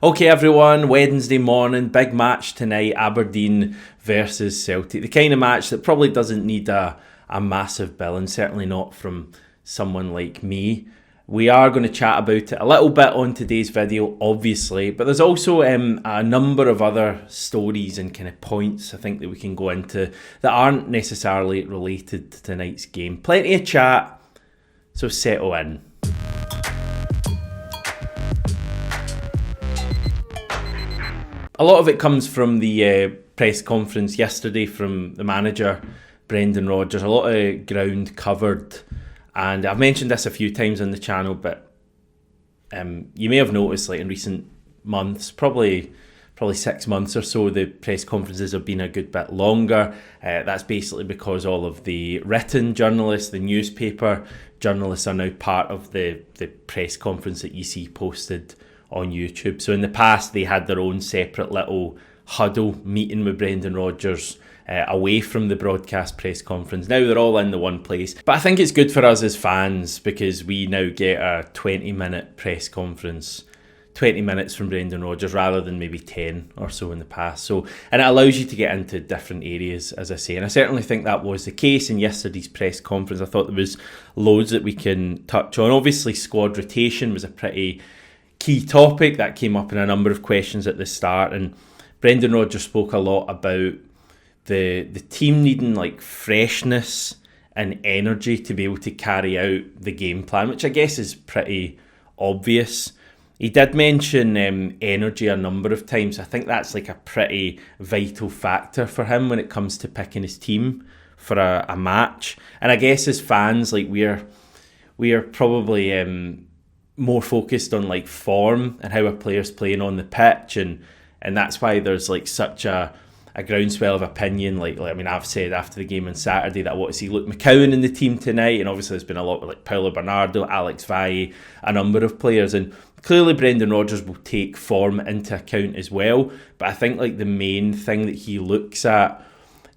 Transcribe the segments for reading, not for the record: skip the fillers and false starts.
Okay everyone, Wednesday morning, big match tonight, Aberdeen versus Celtic. The kind of match that probably doesn't need a massive bill, and certainly not from someone like me. We are going to chat about it a little bit on today's video, obviously, but there's also a number of other stories and kind of points I think that we can go into that aren't necessarily related to tonight's game. Plenty of chat, so settle in. A lot of it comes from the press conference yesterday from the manager, Brendan Rodgers. A lot of ground covered. And I've mentioned this a few times on the channel, but you may have noticed like in recent months, probably 6 months or so, the press conferences have been a good bit longer. That's basically because all of the written journalists, the newspaper journalists are now part of the press conference that you see posted on YouTube. So in the past they had their own separate little huddle meeting with Brendan Rodgers away from the broadcast press conference. Now they're all in the one place. But I think it's good for us as fans because we now get a 20-minute press conference, 20 minutes from Brendan Rodgers rather than maybe 10 or so in the past. So, and it allows you to get into different areas, as I say. And I certainly think that was the case in yesterday's press conference. I thought there was loads that we can touch on. Obviously, squad rotation was a pretty key topic that came up in a number of questions at the start, and Brendan Rodgers spoke a lot about the team needing like freshness and energy to be able to carry out the game plan, which I guess is pretty obvious. He did mention energy a number of times. I think that's like a pretty vital factor for him when it comes to picking his team for a match. And I guess as fans, like we are probably more focused on like form and how a player's playing on the pitch, and that's why there's like such a groundswell of opinion. Like I mean, I've said after the game on Saturday that I want to see Luke McCowan in the team tonight, and obviously there's been a lot with like Paulo Bernardo, Alex Valle, a number of players, and clearly Brendan Rodgers will take form into account as well. But I think like the main thing that he looks at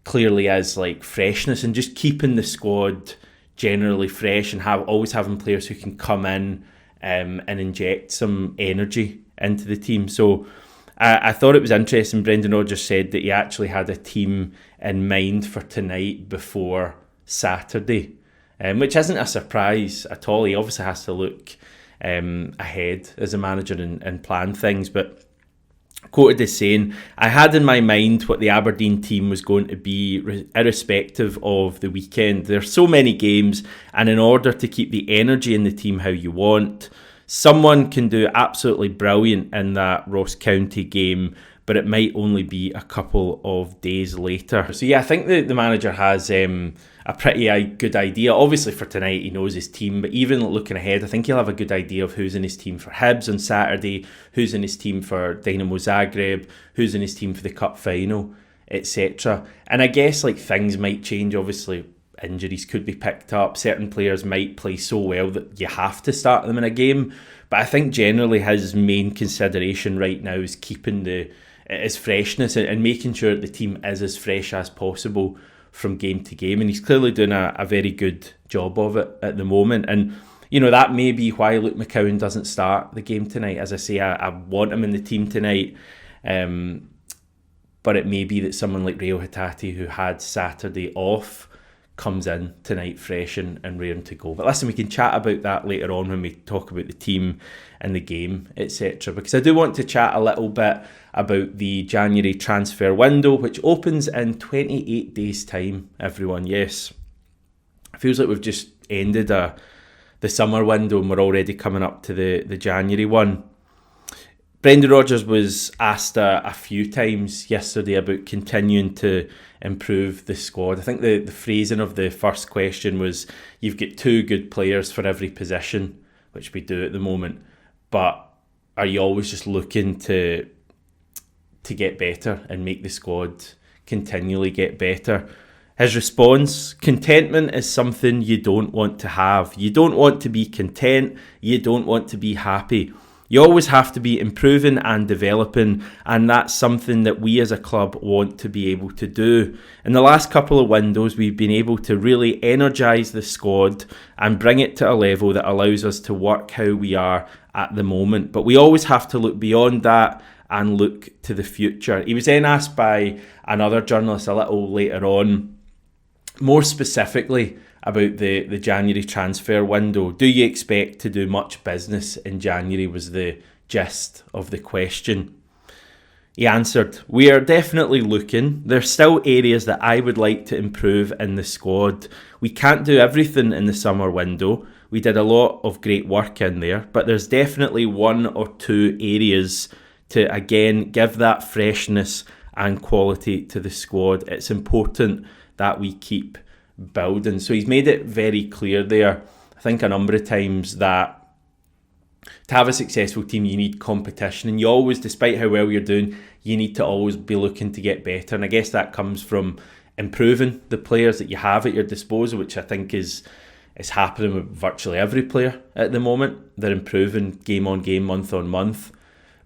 clearly is like freshness and just keeping the squad generally fresh and always having players who can come in and inject some energy into the team. So I thought it was interesting. Brendan Rodgers said that he actually had a team in mind for tonight before Saturday, which isn't a surprise at all. He obviously has to look ahead as a manager and plan things, but quoted as saying, "I had in my mind what the Aberdeen team was going to be irrespective of the weekend. There's so many games, and in order to keep the energy in the team how you want, someone can do absolutely brilliant in that Ross County game, but it might only be a couple of days later." So yeah, I think the manager has a pretty good idea. Obviously for tonight he knows his team, but even looking ahead, I think he'll have a good idea of who's in his team for Hibs on Saturday, who's in his team for Dynamo Zagreb, who's in his team for the cup final, etc. And I guess like things might change. Obviously injuries could be picked up, certain players might play so well that you have to start them in a game, but I think generally his main consideration right now is keeping his freshness and making sure that the team is as fresh as possible from game to game, and he's clearly doing a very good job of it at the moment. And you know, that may be why Luke McCowan doesn't start the game tonight. As I say, I want him in the team tonight, but it may be that someone like Reo Hatate, who had Saturday off, comes in tonight fresh and raring to go. But listen, we can chat about that later on when we talk about the team and the game, etc. Because I do want to chat a little bit about the January transfer window, which opens in 28 days' time, everyone. Yes, it feels like we've just ended the summer window and we're already coming up to the January one. Brendan Rodgers was asked a few times yesterday about continuing to improve the squad. I think the phrasing of the first question was, you've got 2 good players for every position, which we do at the moment, but are you always just looking to get better and make the squad continually get better? His response, contentment is something you don't want to have. You don't want to be content, you don't want to be happy. You always have to be improving and developing, and that's something that we as a club want to be able to do. In the last couple of windows, we've been able to really energise the squad and bring it to a level that allows us to work how we are at the moment. But we always have to look beyond that and look to the future. He was then asked by another journalist a little later on, more specifically about the January transfer window. Do you expect to do much business in January, was the gist of the question. He answered, "We are definitely looking. There's still areas that I would like to improve in the squad. We can't do everything in the summer window. We did a lot of great work in there, but there's definitely one or two areas to, again, give that freshness and quality to the squad. It's important that we keep building." So he's made it very clear there, I think a number of times, that to have a successful team, you need competition, and you always, despite how well you're doing, you need to always be looking to get better. And I guess that comes from improving the players that you have at your disposal, which I think is happening with virtually every player at the moment. They're improving game on game, month on month,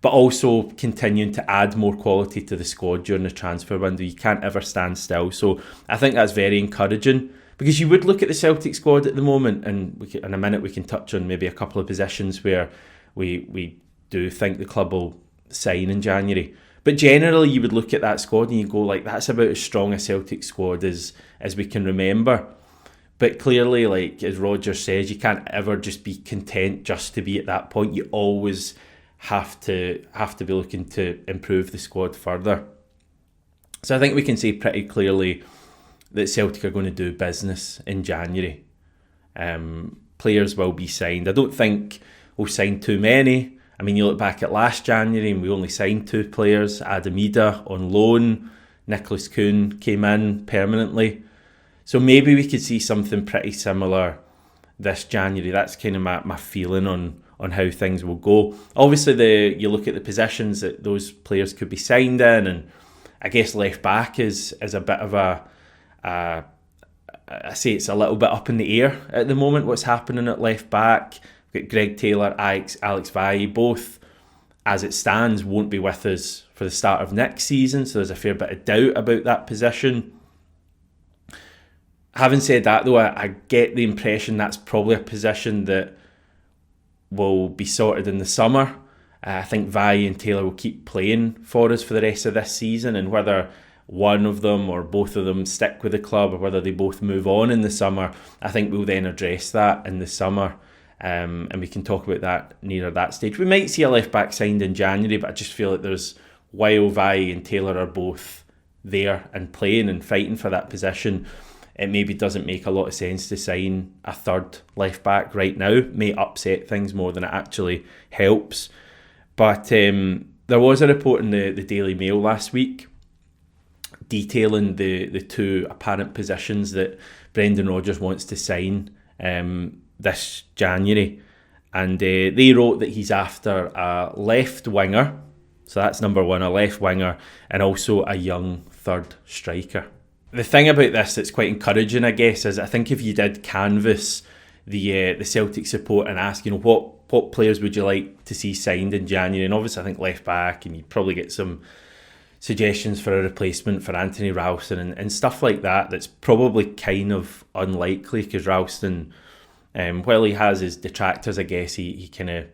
but also continuing to add more quality to the squad during the transfer window. You can't ever stand still. So I think that's very encouraging, because you would look at the Celtic squad at the moment, and in a minute we can touch on maybe a couple of positions where we do think the club will sign in January. But generally you would look at that squad and you go, like, that's about as strong a Celtic squad as we can remember. But clearly, like as Rodgers says, you can't ever just be content just to be at that point. You always have to be looking to improve the squad further. So I think we can say pretty clearly that Celtic are going to do business in January. Players will be signed. I don't think we'll sign too many. I mean, you look back at last January and we only signed 2 players. Adam Ida on loan, Nicholas Kuhn came in permanently. So maybe we could see something pretty similar this January. That's kind of my feeling on how things will go. Obviously, you look at the positions that those players could be signed in, and I guess left back is a bit of I say it's a little bit up in the air at the moment, what's happening at left back. We've got Greg Taylor, Alex Valle, both, as it stands, won't be with us for the start of next season, so there's a fair bit of doubt about that position. Having said that, though, I get the impression that's probably a position that will be sorted in the summer. I think Valle and Taylor will keep playing for us for the rest of this season, and whether one of them or both of them stick with the club or whether they both move on in the summer, I think we'll then address that in the summer, and we can talk about that nearer that stage. We might see a left back signed in January, but I just feel like while Valle and Taylor are both there and playing and fighting for that position, it maybe doesn't make a lot of sense to sign a third left back right now. It may upset things more than it actually helps. But there was a report in the Daily Mail last week detailing the 2 apparent positions that Brendan Rodgers wants to sign this January. And they wrote that he's after a left winger, so that's number 1, a left winger, and also a young third striker. The thing about this that's quite encouraging, I guess, is I think if you did canvass the Celtic support and ask, what players would you like to see signed in January, and obviously I think left back, and you'd probably get some suggestions for a replacement for Anthony Ralston and stuff like that. That's probably kind of unlikely, because Ralston, while he has his detractors, I guess he kind of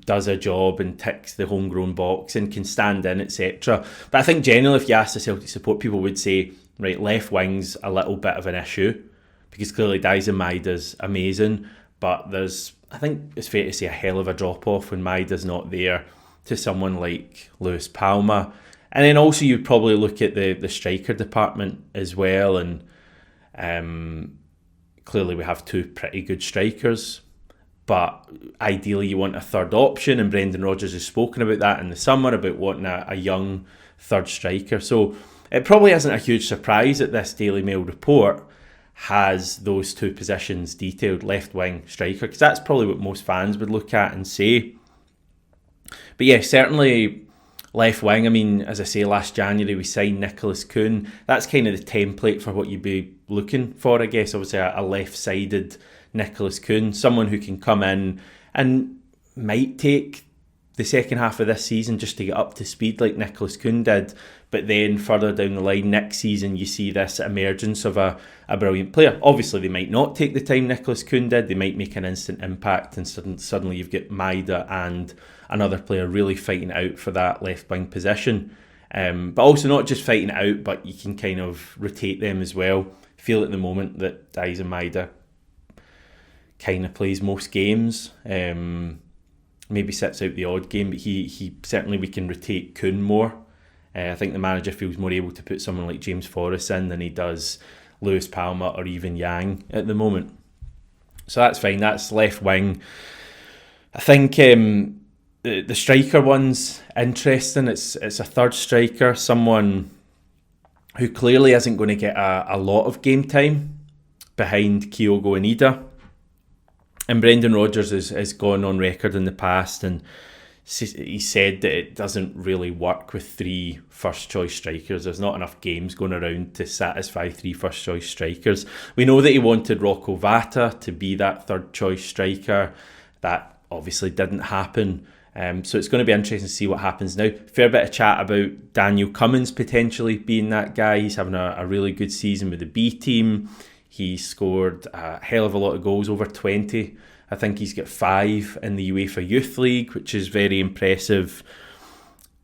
does a job and ticks the homegrown box and can stand in, etc. But I think generally, if you ask the Celtic support, people would say, right, left wing's a little bit of an issue, because clearly Dyson Maida's amazing, but I think it's fair to say, a hell of a drop-off when Maida's not there to someone like Luis Palma. And then also you'd probably look at the striker department as well, and clearly we have 2 pretty good strikers, but ideally you want a third option, and Brendan Rodgers has spoken about that in the summer, about wanting a young third striker. So it probably isn't a huge surprise that this Daily Mail report has those 2 positions detailed, left wing, striker, because that's probably what most fans would look at and say. But yeah, certainly left wing. I mean, as I say, last January we signed Nicholas Kuhn. That's kind of the template for what you'd be looking for, I guess. Obviously a left-sided Nicholas Kuhn, someone who can come in and might take the second half of this season just to get up to speed like Nicholas Kuhn did, but then further down the line next season you see this emergence of a brilliant player. Obviously they might not take the time Nicholas Kuhn did, they might make an instant impact, and suddenly you've got Maida and another player really fighting out for that left wing position. But also not just fighting it out, but you can kind of rotate them as well. I feel at the moment that Daizen Maida kind of plays most games. Maybe sits out the odd game, but he certainly, we can rotate Kuhn more. I think the manager feels more able to put someone like James Forrest in than he does Luis Palma or even Yang at the moment. So that's fine. That's left wing. I think the striker one's interesting. It's a third striker, someone who clearly isn't going to get a lot of game time behind Kyogo and Ida. And Brendan Rodgers has gone on record in the past and he said that it doesn't really work with 3 first-choice strikers. There's not enough games going around to satisfy 3 first-choice strikers. We know that he wanted Rocco Vata to be that third-choice striker. That obviously didn't happen. So it's going to be interesting to see what happens now. Fair bit of chat about Daniel Cummings potentially being that guy. He's having a really good season with the B team. He scored a hell of a lot of goals, over 20. I think he's got 5 in the UEFA Youth League, which is very impressive.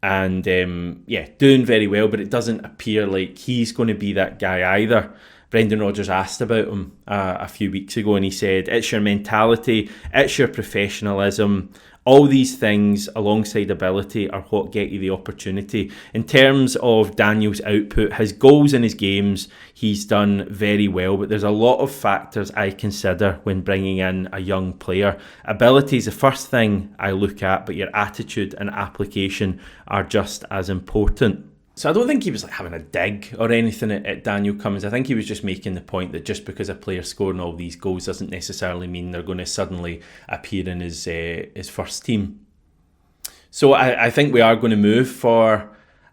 And doing very well, but it doesn't appear like he's going to be that guy either. Brendan Rodgers asked about him a few weeks ago and he said, it's your mentality, it's your professionalism. All these things alongside ability are what get you the opportunity. In terms of Daniel's output, his goals in his games, he's done very well, but there's a lot of factors I consider when bringing in a young player. Ability is the first thing I look at, but your attitude and application are just as important. So I don't think he was like having a dig or anything at Daniel Cummings. I think he was just making the point that just because a player's scoring all these goals doesn't necessarily mean they're going to suddenly appear in his first team. So I think we are going to move for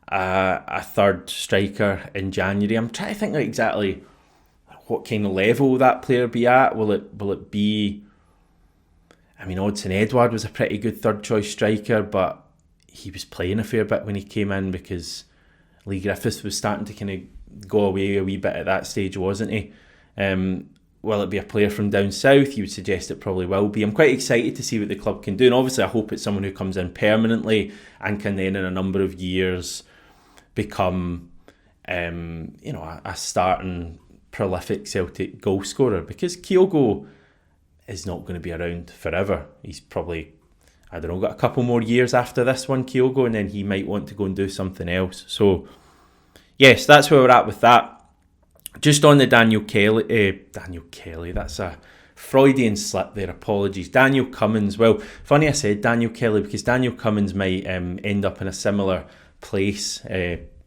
a third striker in January. I'm trying to think like exactly what kind of level that player be at. Will it be? I mean, Odsonne Edouard was a pretty good third choice striker, but he was playing a fair bit when he came in because Lee Griffiths was starting to kind of go away a wee bit at that stage, wasn't he? Will it be a player from down south? You would suggest it probably will be. I'm quite excited to see what the club can do, and obviously I hope it's someone who comes in permanently and can then in a number of years become a starting prolific Celtic goal scorer, because Kyogo is not going to be around forever. He's probably, I don't know, got a couple more years after this one, Kyogo, and then he might want to go and do something else. So, yes, that's where we're at with that. Just on the Daniel Kelly, that's a Freudian slip there, apologies. Daniel Cummings, well, funny I said Daniel Kelly because Daniel Cummings might end up in a similar place,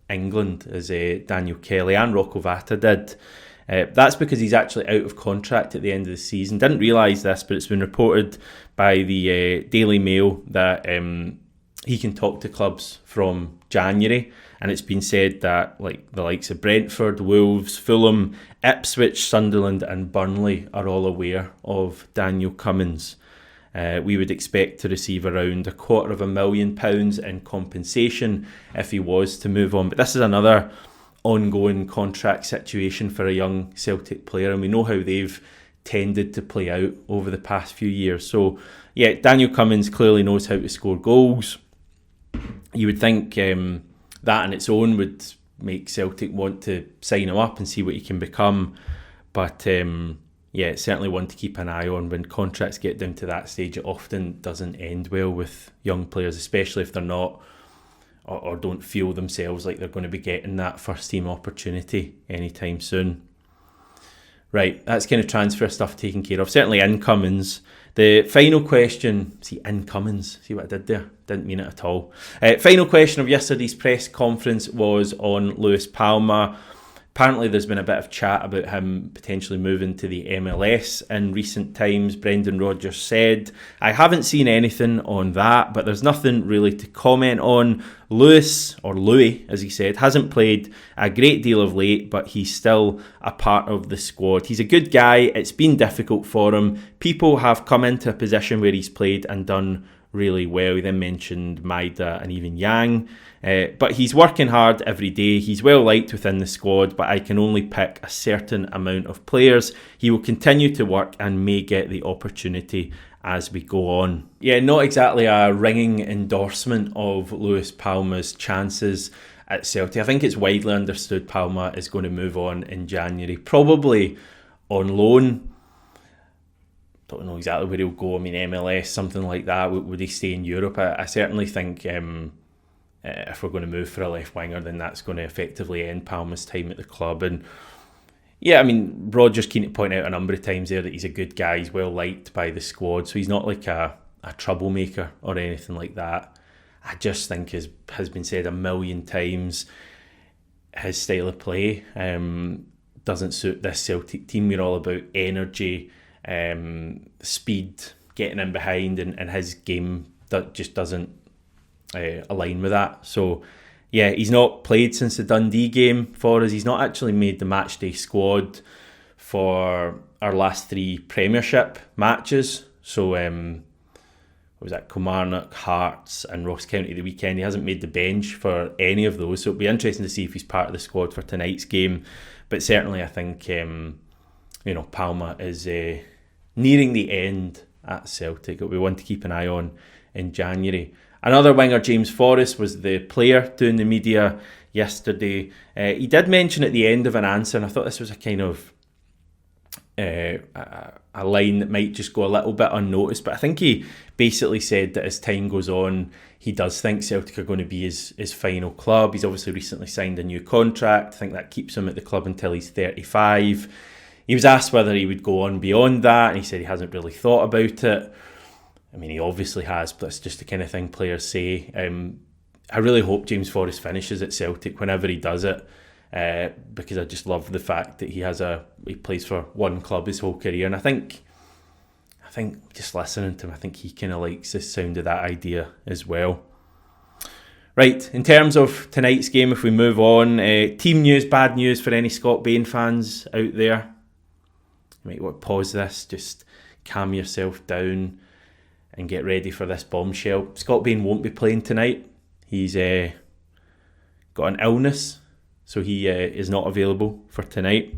England, as Daniel Kelly and Rocco Vata did. That's because he's actually out of contract at the end of the season. Didn't realise this, but it's been reported by the Daily Mail that he can talk to clubs from January, and it's been said that like the likes of Brentford, Wolves, Fulham, Ipswich, Sunderland and Burnley are all aware of Daniel Cummings. We would expect to receive around £250,000 in compensation if he was to move on, but this is another ongoing contract situation for a young Celtic player, and we know how they've tended to play out over the past few years. So yeah, Daniel Cummings clearly knows how to score goals. You would think that on its own would make Celtic want to sign him up and see what he can become, but it's certainly one to keep an eye on. When contracts get down to that stage, it often doesn't end well with young players, especially if they're not or don't feel themselves like they're going to be getting that first team opportunity anytime soon. Right, that's kind of transfer stuff taken care of. Certainly in Cummings. The final question, see what I did there? Didn't mean it at all. Final question of yesterday's press conference was on Luis Palma. Apparently there's been a bit of chat about him potentially moving to the MLS in recent times. Brendan Rodgers said, I haven't seen anything on that, but there's nothing really to comment on. Louis, as he said, hasn't played a great deal of late, but he's still a part of the squad. He's a good guy. It's been difficult for him. People have come into a position where he's played and done really well. He then mentioned Maida and even Yang. But he's working hard every day. He's well liked within the squad, but I can only pick a certain amount of players. He will continue to work and may get the opportunity as we go on. Yeah, not exactly a ringing endorsement of Luis Palma's chances at Celtic. I think it's widely understood Palma is going to move on in January, probably on loan. Don't know exactly where he'll go. I mean, MLS, something like that. Would he stay in Europe? I certainly think if we're going to move for a left winger, then that's going to effectively end Palma's time at the club. And yeah, I mean, Rodgers keen to point out a number of times there that he's a good guy. He's well liked by the squad, so he's not like a troublemaker or anything like that. I just think, as has been said a million times, his style of play doesn't suit this Celtic team. We're all about energy, speed, getting in behind, and his game that just doesn't align with that. So yeah, he's not played since the Dundee game for us. He's not actually made the matchday squad for our last 3 Premiership matches. So what was that, Kilmarnock, Hearts and Ross County the weekend. He hasn't made the bench for any of those, so it'll be interesting to see if he's part of the squad for tonight's game. But certainly I think Palma is nearing the end at Celtic. It'll be one to keep an eye on in January. Another winger, James Forrest, was the player doing the media yesterday. He did mention at the end of an answer, and I thought this was a kind of a line that might just go a little bit unnoticed, but I think he basically said that as time goes on, he does think Celtic are going to be his final club. He's obviously recently signed a new contract. I think that keeps him at the club until he's 35. He was asked whether he would go on beyond that, and he said he hasn't really thought about it. I mean, he obviously has, but it's just the kind of thing players say. I really hope James Forrest finishes at Celtic whenever he does it, because I just love the fact that he plays for one club his whole career. And I think just listening to him, I think he kind of likes the sound of that idea as well. Right, in terms of tonight's game, if we move on, team news, bad news for any Scott Bain fans out there. You might want to pause this, just calm yourself down and get ready for this bombshell. Scott Bain won't be playing tonight. He's got an illness, so he is not available for tonight.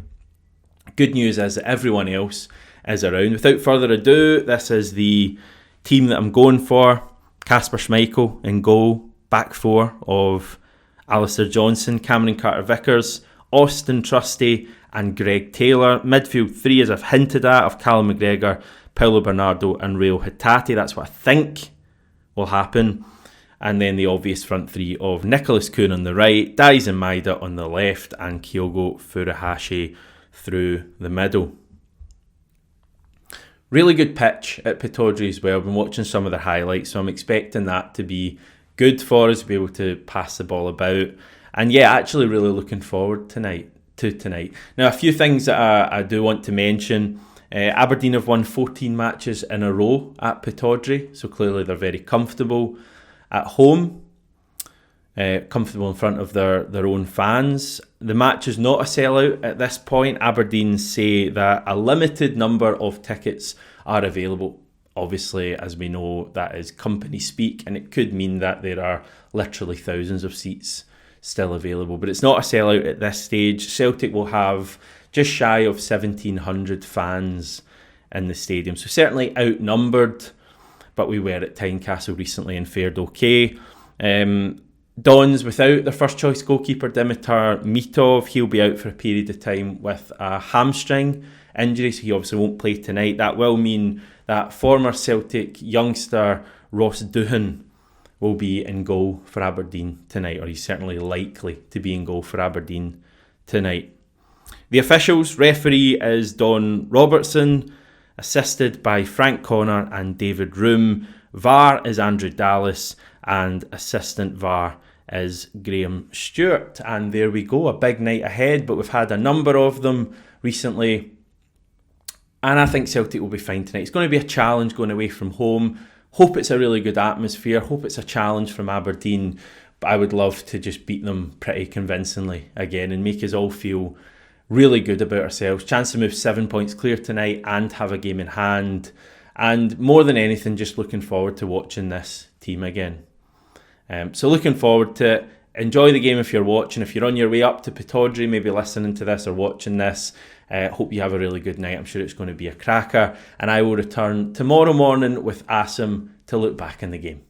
Good news is that everyone else is around. Without further ado, this is the team that I'm going for. Kasper Schmeichel in goal. Back 4 of Alistair Johnson, Cameron Carter-Vickers, Austin Trusty and Greg Taylor. Midfield 3, as I've hinted at, of Callum McGregor, Paulo Bernardo and Raul Hatate. That's what I think will happen. And then the obvious front 3 of Nicholas Kuhn on the right, Daizen Maida on the left, and Kyogo Furuhashi through the middle. Really good pitch at Pittodrie as well. I've been watching some of their highlights, so I'm expecting that to be good for us to be able to pass the ball about. And yeah, actually really looking forward to tonight. Now, a few things that I do want to mention. Aberdeen have won 14 matches in a row at Pittodrie, so clearly they're very comfortable at home, comfortable in front of their own fans. The match is not a sellout at this point. Aberdeen say that a limited number of tickets are available. Obviously, as we know, that is company speak, and it could mean that there are literally thousands of seats still available, but it's not a sellout at this stage. Celtic will have just shy of 1,700 fans in the stadium, so certainly outnumbered, but we were at Tynecastle recently and fared okay. Dons without their first choice goalkeeper Dimitar Mitov. He'll be out for a period of time with a hamstring injury, so he obviously won't play tonight. That will mean that former Celtic youngster Ross Doohan will be in goal for Aberdeen tonight, or he's certainly likely to be in goal for Aberdeen tonight. The officials, referee is Don Robertson, assisted by Frank Connor and David Room. VAR is Andrew Dallas, and assistant VAR is Graham Stewart. And there we go, a big night ahead, but we've had a number of them recently, and I think Celtic will be fine tonight. It's going to be a challenge going away from home. Hope it's a really good atmosphere. Hope it's a challenge from Aberdeen, but I would love to just beat them pretty convincingly again and make us all feel really good about ourselves. Chance to move 7 points clear tonight and have a game in hand. and more than anything, just looking forward to watching this team again. So looking forward to it. Enjoy the game if you're watching. If you're on your way up to Pittodrie, maybe listening to this or watching this, hope you have a really good night. I'm sure it's going to be a cracker. And I will return tomorrow morning with Asim to look back in the game.